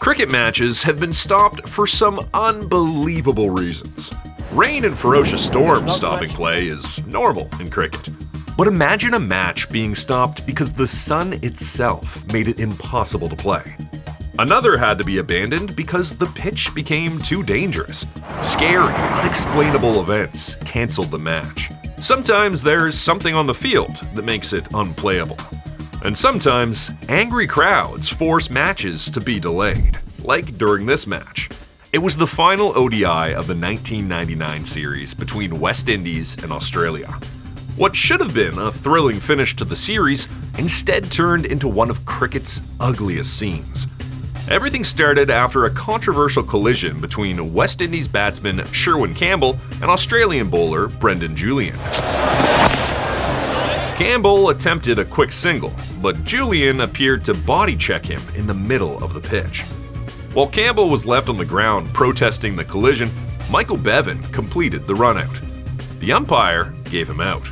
Cricket matches have been stopped for some unbelievable reasons. Rain and ferocious storms stopping play is normal in cricket. But imagine a match being stopped because the sun itself made it impossible to play. Another had to be abandoned because the pitch became too dangerous. Scary, unexplainable events canceled the match. Sometimes there's something on the field that makes it unplayable. And sometimes, angry crowds force matches to be delayed, like during this match. It was the final ODI of the 1999 series between West Indies and Australia. What should have been a thrilling finish to the series instead turned into one of cricket's ugliest scenes. Everything started after a controversial collision between West Indies batsman Sherwin Campbell and Australian bowler Brendan Julian. Campbell attempted a quick single, but Julian appeared to body check him in the middle of the pitch. While Campbell was left on the ground protesting the collision, Michael Bevan completed the run-out. The umpire gave him out.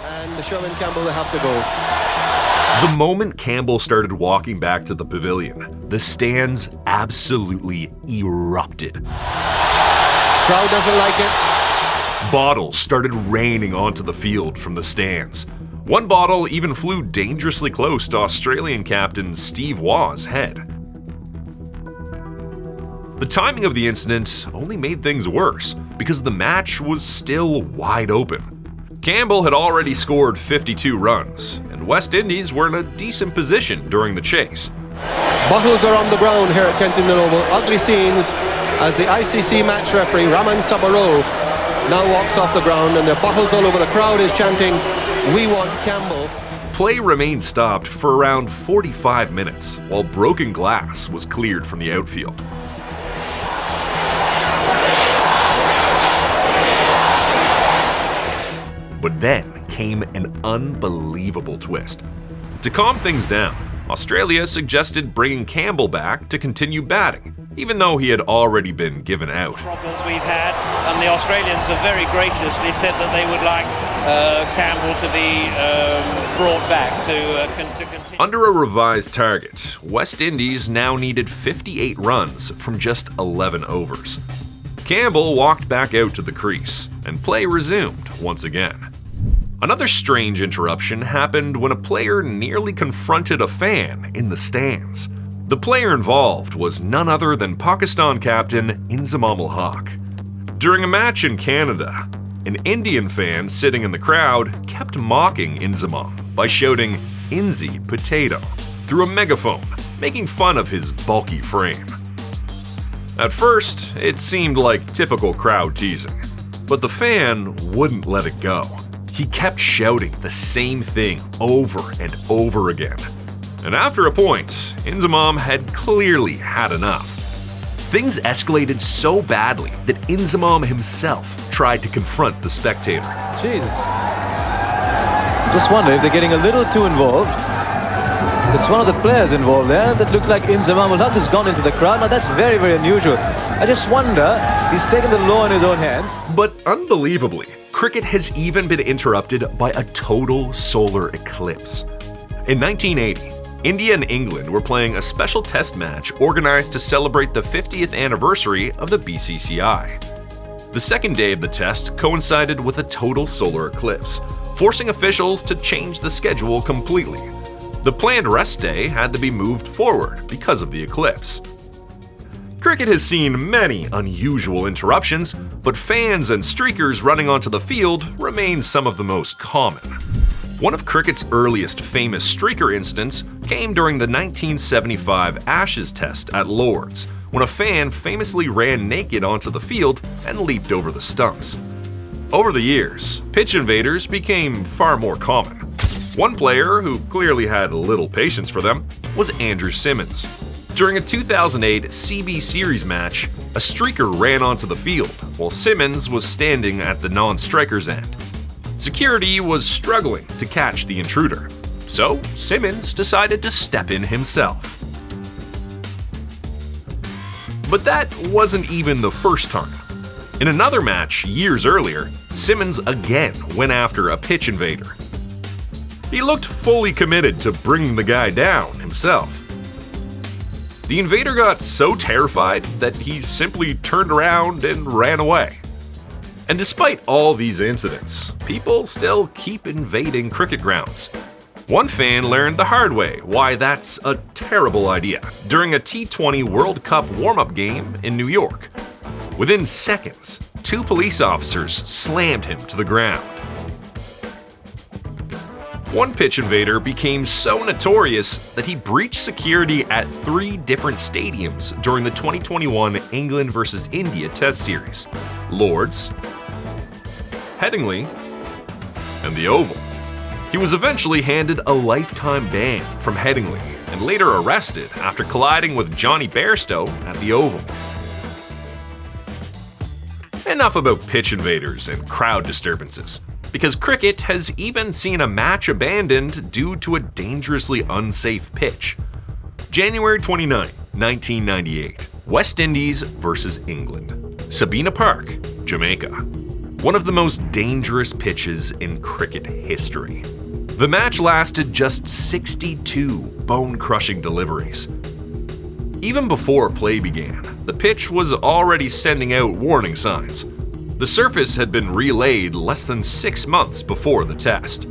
And Sherwin Campbell will have to go. The moment Campbell started walking back to the pavilion, the stands absolutely erupted. Crowd doesn't like it. Bottles started raining onto the field from the stands. One bottle even flew dangerously close to Australian captain Steve Waugh's head. The timing of the incident only made things worse because the match was still wide open. Campbell had already scored 52 runs, and West Indies were in a decent position during the chase. Bottles are on the ground here at Kensington Oval. Ugly scenes as the ICC match referee Raman Sabaro now walks off the ground, and there are bottles all over. The crowd is chanting, "We want Campbell." Play remained stopped for around 45 minutes while broken glass was cleared from the outfield. But then came an unbelievable twist. To calm things down, Australia suggested bringing Campbell back to continue batting, even though he had already been given out. Problems we've had, and the Australians have very graciously said that they would like Campbell to be brought back to continue. Under a revised target, West Indies now needed 58 runs from just 11 overs. Campbell walked back out to the crease, and play resumed once again. Another strange interruption happened when a player nearly confronted a fan in the stands. The player involved was none other than Pakistan captain Inzamam ul-Haq. During a match in Canada, an Indian fan sitting in the crowd kept mocking Inzamam by shouting "Inzi potato" through a megaphone, making fun of his bulky frame. At first, it seemed like typical crowd teasing, but the fan wouldn't let it go. He kept shouting the same thing over and over again. And after a point, Inzamam had clearly had enough. Things escalated so badly that Inzamam himself tried to confront the spectator. Jesus. Just wonder if they're getting a little too involved. It's one of the players involved there that looks like Inzamam ul-Haq has gone into the crowd. Now that's very, very unusual. I just wonder, he's taken the law in his own hands. But unbelievably, cricket has even been interrupted by a total solar eclipse. In 1980, India and England were playing a special test match organized to celebrate the 50th anniversary of the BCCI. The second day of the test coincided with a total solar eclipse, forcing officials to change the schedule completely. The planned rest day had to be moved forward because of the eclipse. Cricket has seen many unusual interruptions, but fans and streakers running onto the field remain some of the most common. One of cricket's earliest famous streaker incidents came during the 1975 Ashes test at Lord's, when a fan famously ran naked onto the field and leaped over the stumps. Over the years, pitch invaders became far more common. One player who clearly had little patience for them was Andrew Simmons. During a 2008 CB Series match, a streaker ran onto the field while Simmons was standing at the non-striker's end. Security was struggling to catch the intruder, so Simmons decided to step in himself. But that wasn't even the first time. In another match years earlier, Simmons again went after a pitch invader. He looked fully committed to bringing the guy down himself. The invader got so terrified that he simply turned around and ran away. And despite all these incidents, people still keep invading cricket grounds. One fan learned the hard way why that's a terrible idea during a T20 World Cup warm-up game in New York. Within seconds, 2 police officers slammed him to the ground. One pitch invader became so notorious that he breached security at 3 different stadiums during the 2021 England vs. India Test Series: Lord's, Headingley, and the Oval. He was eventually handed a lifetime ban from Headingley and later arrested after colliding with Johnny Bairstow at the Oval. Enough about pitch invaders and crowd disturbances, because cricket has even seen a match abandoned due to a dangerously unsafe pitch. January 29, 1998, West Indies vs. England. Sabina Park, Jamaica. One of the most dangerous pitches in cricket history. The match lasted just 62 bone-crushing deliveries. Even before play began, the pitch was already sending out warning signs. The surface had been relaid less than 6 months before the test.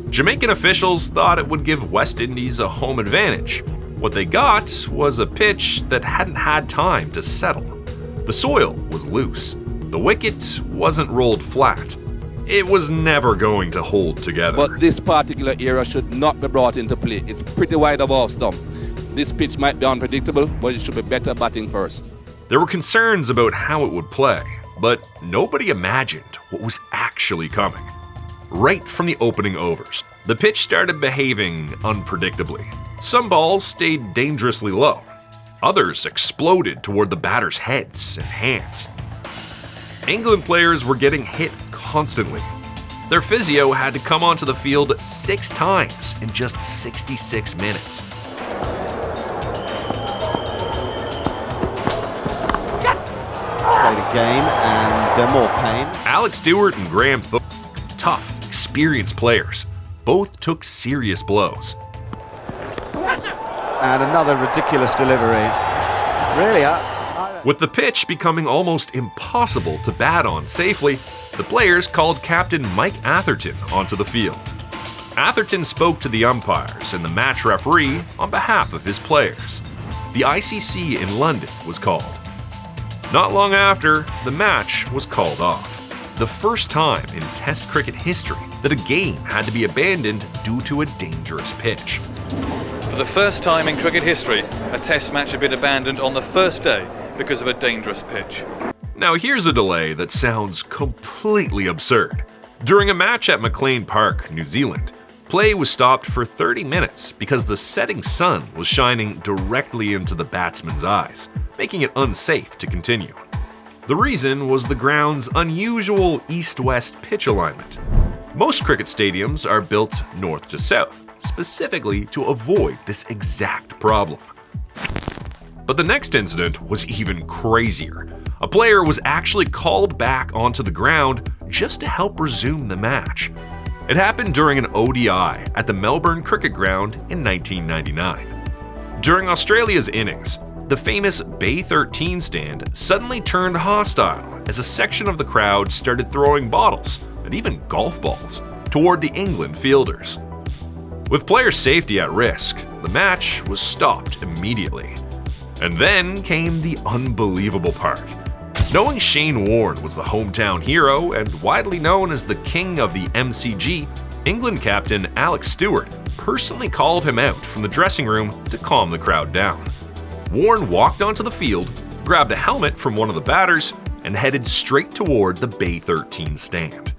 Jamaican officials thought it would give West Indies a home advantage. What they got was a pitch that hadn't had time to settle. The soil was loose. The wicket wasn't rolled flat. It was never going to hold together. But this particular era should not be brought into play. It's pretty wide of off stump. This pitch might be unpredictable, but it should be better batting first. There were concerns about how it would play, but nobody imagined what was actually coming. Right from the opening overs, the pitch started behaving unpredictably. Some balls stayed dangerously low. Others exploded toward the batters' heads and hands. England players were getting hit constantly. Their physio had to come onto the field 6 times in just 66 minutes. Played a game and more pain. Alex Stewart and Graham Thorpe, tough, experienced players, both took serious blows. And another ridiculous delivery. Really, With the pitch becoming almost impossible to bat on safely, the players called Captain Mike Atherton onto the field. Atherton spoke to the umpires and the match referee on behalf of his players. The ICC in London was called. Not long after, the match was called off. The first time in Test cricket history that a game had to be abandoned due to a dangerous pitch. For the first time in cricket history, a Test match had been abandoned on the first day because of a dangerous pitch. Now here's a delay that sounds completely absurd. During a match at McLean Park, New Zealand, play was stopped for 30 minutes because the setting sun was shining directly into the batsman's eyes, making it unsafe to continue. The reason was the ground's unusual east-west pitch alignment. Most cricket stadiums are built north to south, specifically to avoid this exact problem. But the next incident was even crazier. A player was actually called back onto the ground just to help resume the match. It happened during an ODI at the Melbourne Cricket Ground in 1999. During Australia's innings, the famous Bay 13 stand suddenly turned hostile as a section of the crowd started throwing bottles and even golf balls toward the England fielders. With player safety at risk, the match was stopped immediately. And then came the unbelievable part. Knowing Shane Warne was the hometown hero and widely known as the king of the MCG, England captain Alex Stewart personally called him out from the dressing room to calm the crowd down. Warne walked onto the field, grabbed a helmet from one of the batters, and headed straight toward the Bay 13 stand.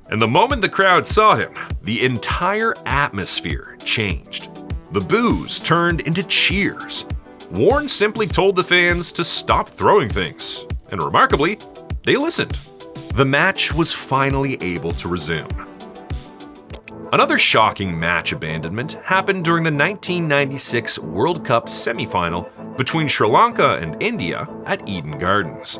And the moment the crowd saw him, the entire atmosphere changed. The boos turned into cheers. Warne simply told the fans to stop throwing things, and remarkably, they listened. The match was finally able to resume. Another shocking match abandonment happened during the 1996 World Cup semi-final between Sri Lanka and India at Eden Gardens.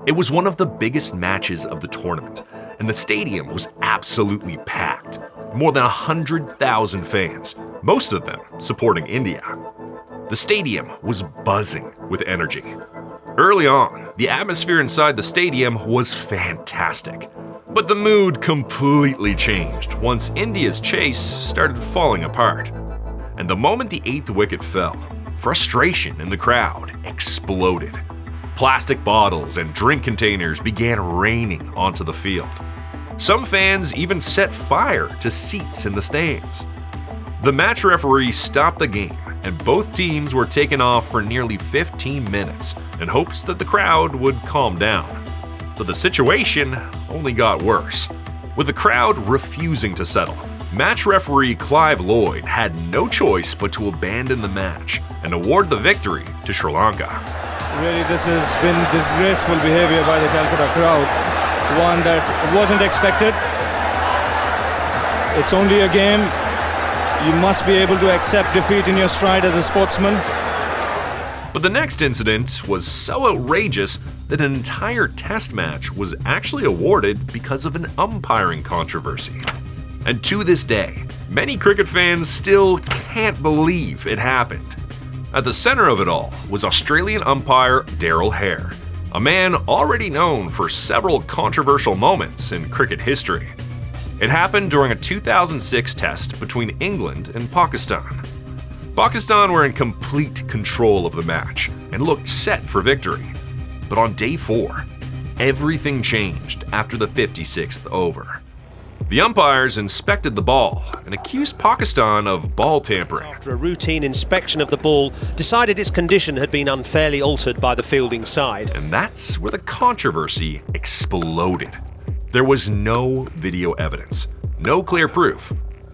It was one of the biggest matches of the tournament, and the stadium was absolutely packed. More than 100,000 fans, most of them supporting India. The stadium was buzzing with energy. Early on, the atmosphere inside the stadium was fantastic. But the mood completely changed once India's chase started falling apart. And the moment the 8th wicket fell, frustration in the crowd exploded. Plastic bottles and drink containers began raining onto the field. Some fans even set fire to seats in the stands. The match referee stopped the game, and both teams were taken off for nearly 15 minutes in hopes that the crowd would calm down. But the situation only got worse. With the crowd refusing to settle, match referee Clive Lloyd had no choice but to abandon the match and award the victory to Sri Lanka. Really, this has been disgraceful behavior by the Calcutta crowd, one that wasn't expected. It's only a game. You must be able to accept defeat in your stride as a sportsman. But the next incident was so outrageous that an entire test match was actually awarded because of an umpiring controversy. And to this day, many cricket fans still can't believe it happened. At the center of it all was Australian umpire Daryl Hare, a man already known for several controversial moments in cricket history. It happened during a 2006 test between England and Pakistan. Pakistan were in complete control of the match and looked set for victory. But on day 4, everything changed after the 56th over. The umpires inspected the ball and accused Pakistan of ball tampering. After a routine inspection of the ball, decided its condition had been unfairly altered by the fielding side. And that's where the controversy exploded. There was no video evidence, no clear proof,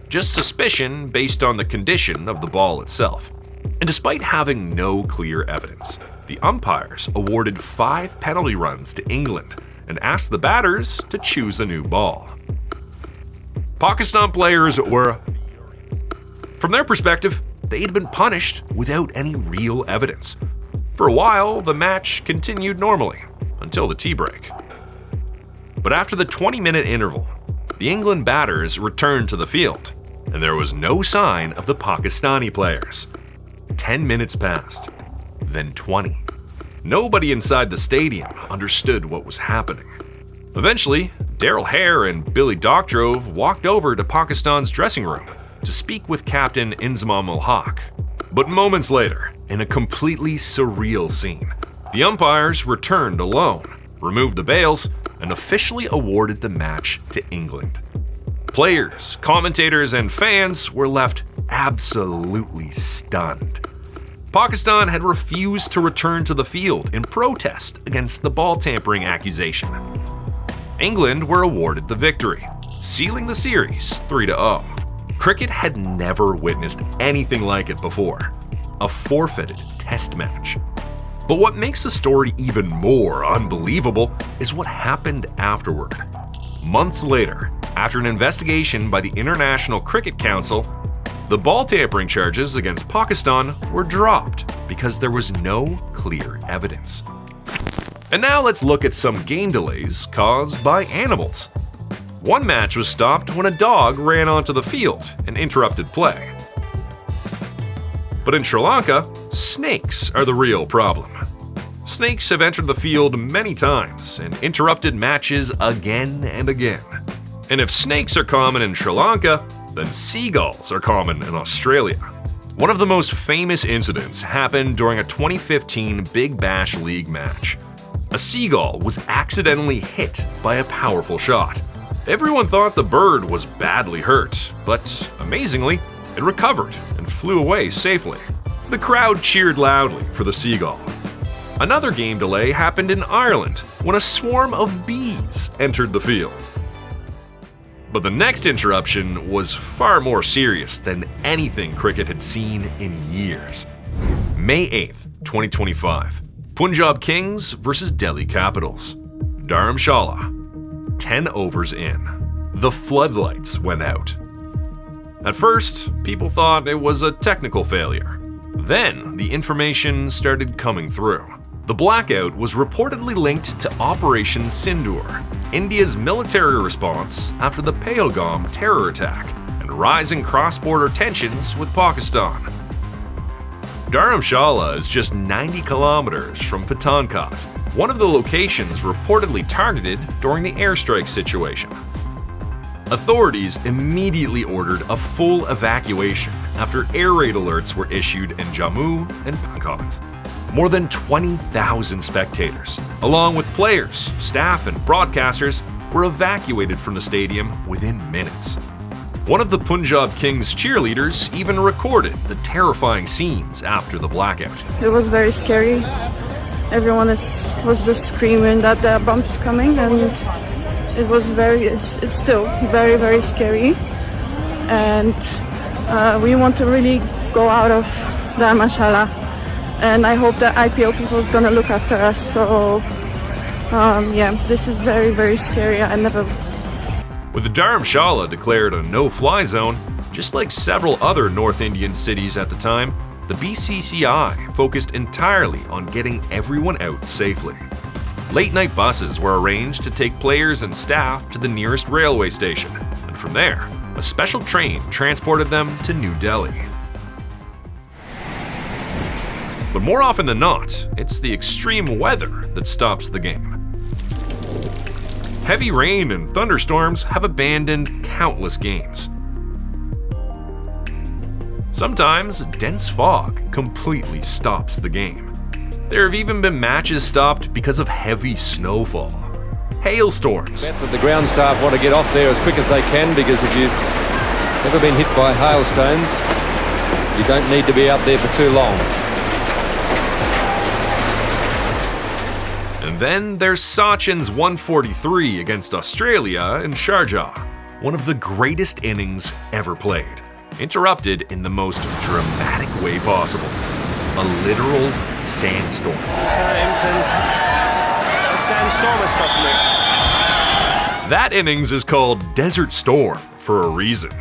just suspicion based on the condition of the ball itself. And despite having no clear evidence, the umpires awarded 5 penalty runs to England and asked the batters to choose a new ball. Pakistan players were, from their perspective, they'd been punished without any real evidence. For a while, the match continued normally, until the tea break. But after the 20-minute interval, the England batters returned to the field, and there was no sign of the Pakistani players. 10 minutes passed, then 20. Nobody inside the stadium understood what was happening. Eventually, Daryl Hare and Billy Doctrove walked over to Pakistan's dressing room to speak with Captain Inzamam ul Haq. But moments later, in a completely surreal scene, the umpires returned alone, removed the bails, and officially awarded the match to England. Players, commentators, and fans were left absolutely stunned. Pakistan had refused to return to the field in protest against the ball tampering accusation. England were awarded the victory, sealing the series 3-0. Cricket had never witnessed anything like it before, a forfeited test match. But what makes the story even more unbelievable is what happened afterward. Months later, after an investigation by the International Cricket Council, the ball tampering charges against Pakistan were dropped because there was no clear evidence. And now let's look at some game delays caused by animals. One match was stopped when a dog ran onto the field and interrupted play. But in Sri Lanka, snakes are the real problem. Snakes have entered the field many times and interrupted matches again and again. And if snakes are common in Sri Lanka, then seagulls are common in Australia. One of the most famous incidents happened during a 2015 Big Bash League match. A seagull was accidentally hit by a powerful shot. Everyone thought the bird was badly hurt, but amazingly, it recovered and flew away safely. The crowd cheered loudly for the seagull. Another game delay happened in Ireland when a swarm of bees entered the field. But the next interruption was far more serious than anything cricket had seen in years. May 8th, 2025. Punjab Kings versus Delhi Capitals. Dharamshala. 10 overs in. The floodlights went out. At first, people thought it was a technical failure. Then, the information started coming through. The blackout was reportedly linked to Operation Sindoor, India's military response after the Pahalgam terror attack and rising cross-border tensions with Pakistan. Dharamshala is just 90 kilometers from Pathankot, one of the locations reportedly targeted during the airstrike situation. Authorities immediately ordered a full evacuation after air raid alerts were issued in Jammu and Pankot. More than 20,000 spectators, along with players, staff, and broadcasters, were evacuated from the stadium within minutes. One of the Punjab Kings cheerleaders even recorded the terrifying scenes after the blackout. It was very scary. Everyone was just screaming that there are bombs coming, and it's still very, very scary. And we want to really go out of Dharamshala, and I hope that IPO people is going to look after us. So this is very, very scary. With Dharamshala declared a no-fly zone, just like several other North Indian cities at the time, the BCCI focused entirely on getting everyone out safely. Late-night buses were arranged to take players and staff to the nearest railway station, and from there, a special train transported them to New Delhi. But more often than not, it's the extreme weather that stops the game. Heavy rain and thunderstorms have abandoned countless games. Sometimes dense fog completely stops the game. There have even been matches stopped because of heavy snowfall. Hailstorms. But the ground staff want to get off there as quick as they can, because if you've never been hit by hailstones, you don't need to be up there for too long. And then there's Sachin's 143 against Australia in Sharjah, one of the greatest innings ever played, interrupted in the most dramatic way possible. A literal sandstorm. Times and a sandstorm is stopping it. That innings is called Desert Storm for a reason.